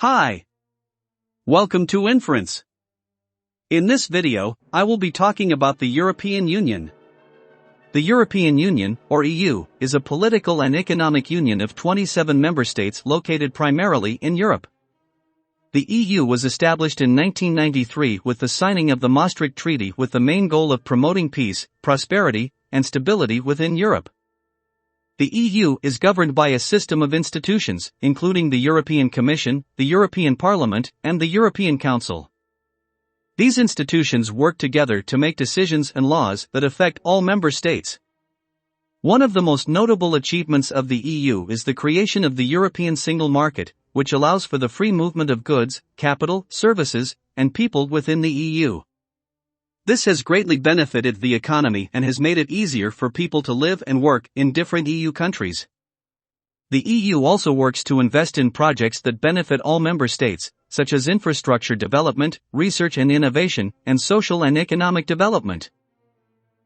Hi. Welcome to Inference. In this video, I will be talking about the European Union. The European Union, or EU, is a political and economic union of 27 member states located primarily in Europe. The EU was established in 1993 with the signing of the Maastricht Treaty with the main goal of promoting peace, prosperity, and stability within Europe. The EU is governed by a system of institutions, including the European Commission, the European Parliament, and the European Council. These institutions work together to make decisions and laws that affect all member states. One of the most notable achievements of the EU is the creation of the European Single Market, which allows for the free movement of goods, capital, services, and people within the EU. This has greatly benefited the economy and has made it easier for people to live and work in different EU countries. The EU also works to invest in projects that benefit all member states, such as infrastructure development, research and innovation, and social and economic development.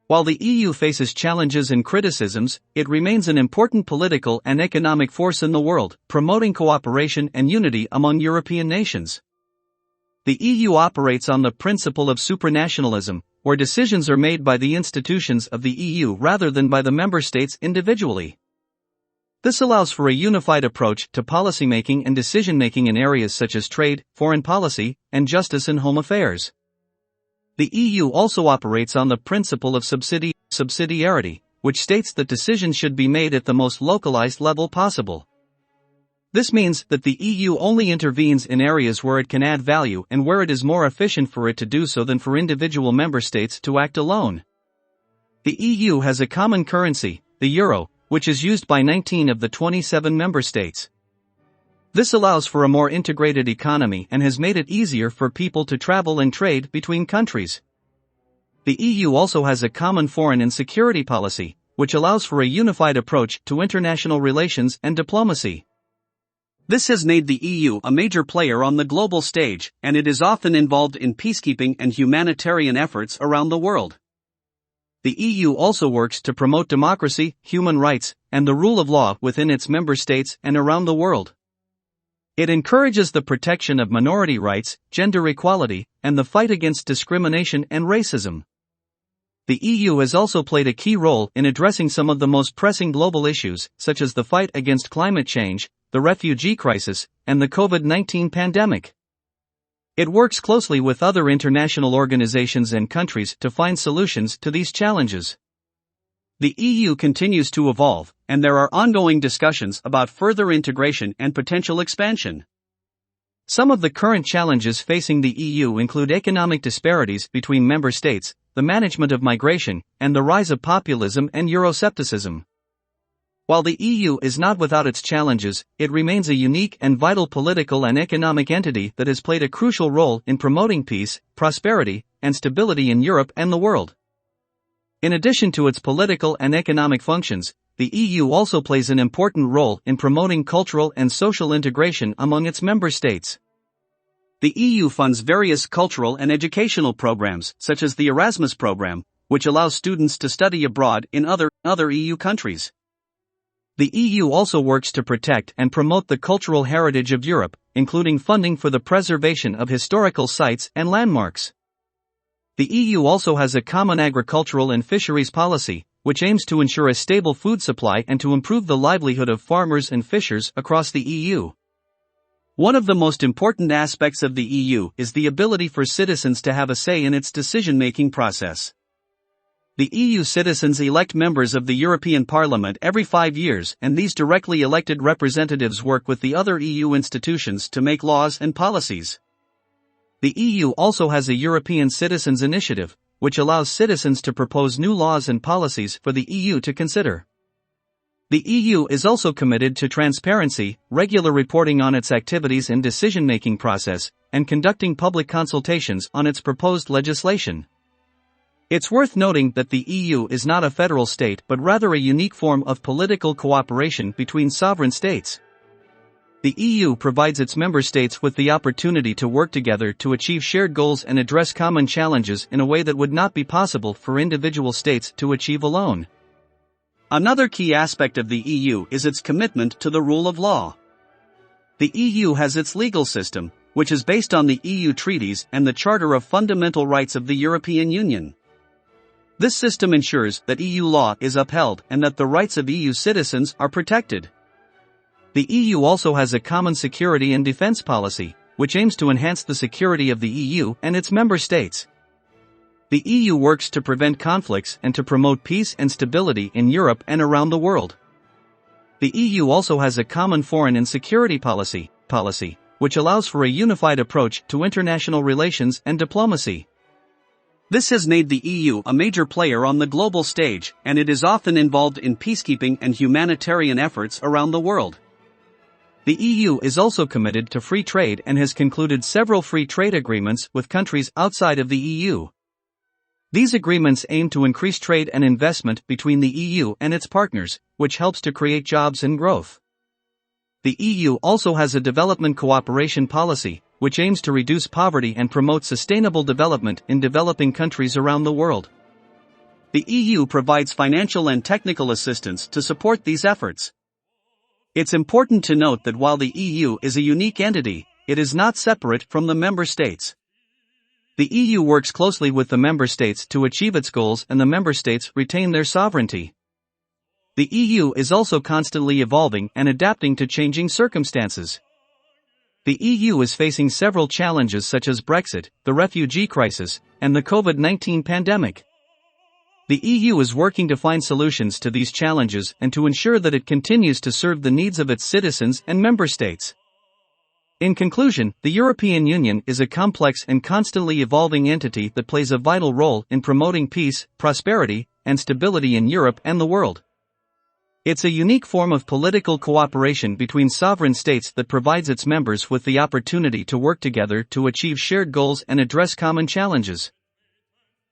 While the EU faces challenges and criticisms, it remains an important political and economic force in the world, promoting cooperation and unity among European nations. The EU operates on the principle of supranationalism, where decisions are made by the institutions of the EU rather than by the member states individually. This allows for a unified approach to policymaking and decision-making in areas such as trade, foreign policy, and justice and home affairs. The EU also operates on the principle of subsidiarity, which states that decisions should be made at the most localized level possible. This means that the EU only intervenes in areas where it can add value and where it is more efficient for it to do so than for individual member states to act alone. The EU has a common currency, the euro, which is used by 19 of the 27 member states. This allows for a more integrated economy and has made it easier for people to travel and trade between countries. The EU also has a common foreign and security policy, which allows for a unified approach to international relations and diplomacy. This has made the EU a major player on the global stage, and it is often involved in peacekeeping and humanitarian efforts around the world. The EU also works to promote democracy, human rights, and the rule of law within its member states and around the world. It encourages the protection of minority rights, gender equality, and the fight against discrimination and racism. The EU has also played a key role in addressing some of the most pressing global issues, such as the fight against climate change, the refugee crisis, and the COVID-19 pandemic. It works closely with other international organizations and countries to find solutions to these challenges. The EU continues to evolve, and there are ongoing discussions about further integration and potential expansion. Some of the current challenges facing the EU include economic disparities between member states, the management of migration, and the rise of populism and Euroscepticism. While the EU is not without its challenges, it remains a unique and vital political and economic entity that has played a crucial role in promoting peace, prosperity, and stability in Europe and the world. In addition to its political and economic functions, the EU also plays an important role in promoting cultural and social integration among its member states. The EU funds various cultural and educational programs, such as the Erasmus program, which allows students to study abroad in other EU countries. The EU also works to protect and promote the cultural heritage of Europe, including funding for the preservation of historical sites and landmarks. The EU also has a common agricultural and fisheries policy, which aims to ensure a stable food supply and to improve the livelihood of farmers and fishers across the EU. One of the most important aspects of the EU is the ability for citizens to have a say in its decision-making process. The EU citizens elect members of the European Parliament every 5 years, and these directly elected representatives work with the other EU institutions to make laws and policies. The EU also has a European Citizens' Initiative, which allows citizens to propose new laws and policies for the EU to consider. The EU is also committed to transparency, regular reporting on its activities and decision-making process, and conducting public consultations on its proposed legislation. It's worth noting that the EU is not a federal state but rather a unique form of political cooperation between sovereign states. The EU provides its member states with the opportunity to work together to achieve shared goals and address common challenges in a way that would not be possible for individual states to achieve alone. Another key aspect of the EU is its commitment to the rule of law. The EU has its legal system, which is based on the EU treaties and the Charter of Fundamental Rights of the European Union. This system ensures that EU law is upheld and that the rights of EU citizens are protected. The EU also has a common security and defense policy, which aims to enhance the security of the EU and its member states. The EU works to prevent conflicts and to promote peace and stability in Europe and around the world. The EU also has a common foreign and security policy, which allows for a unified approach to international relations and diplomacy. This has made the EU a major player on the global stage, and it is often involved in peacekeeping and humanitarian efforts around the world. The EU is also committed to free trade and has concluded several free trade agreements with countries outside of the EU. These agreements aim to increase trade and investment between the EU and its partners, which helps to create jobs and growth. The EU also has a development cooperation policy, which aims to reduce poverty and promote sustainable development in developing countries around the world. The EU provides financial and technical assistance to support these efforts. It's important to note that while the EU is a unique entity, it is not separate from the member states. The EU works closely with the member states to achieve its goals, and the member states retain their sovereignty. The EU is also constantly evolving and adapting to changing circumstances. The EU is facing several challenges such as Brexit, the refugee crisis, and the COVID-19 pandemic. The EU is working to find solutions to these challenges and to ensure that it continues to serve the needs of its citizens and member states. In conclusion, the European Union is a complex and constantly evolving entity that plays a vital role in promoting peace, prosperity, and stability in Europe and the world. It's a unique form of political cooperation between sovereign states that provides its members with the opportunity to work together to achieve shared goals and address common challenges.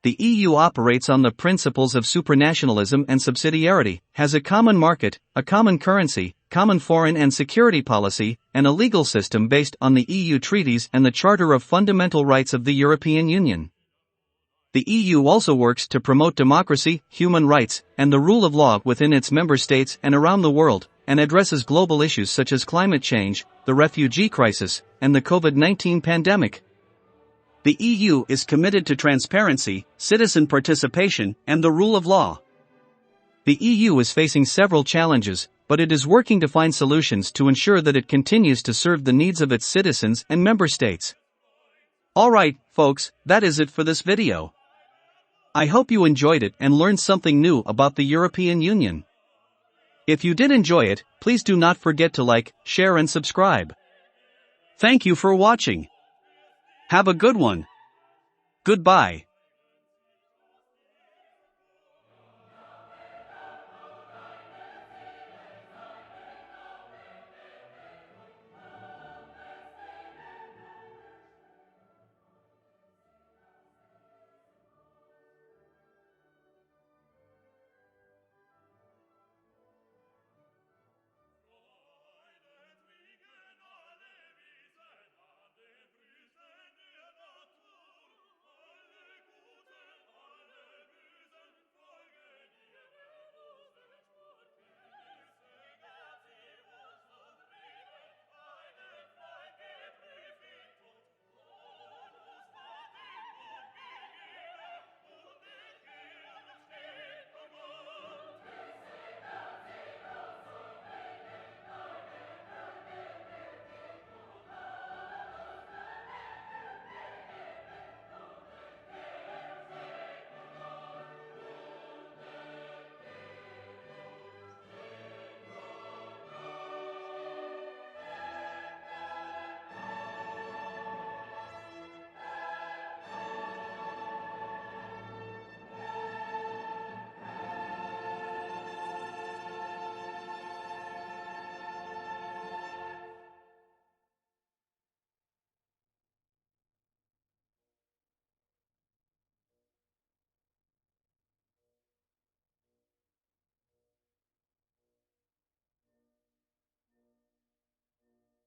The EU operates on the principles of supranationalism and subsidiarity, has a common market, a common currency, common foreign and security policy, and a legal system based on the EU treaties and the Charter of Fundamental Rights of the European Union. The EU also works to promote democracy, human rights, and the rule of law within its member states and around the world, and addresses global issues such as climate change, the refugee crisis, and the COVID-19 pandemic. The EU is committed to transparency, citizen participation, and the rule of law. The EU is facing several challenges, but it is working to find solutions to ensure that it continues to serve the needs of its citizens and member states. Alright, folks, that is it for this video. I hope you enjoyed it and learned something new about the European Union. If you did enjoy it, please do not forget to like, share and subscribe. Thank you for watching. Have a good one. Goodbye.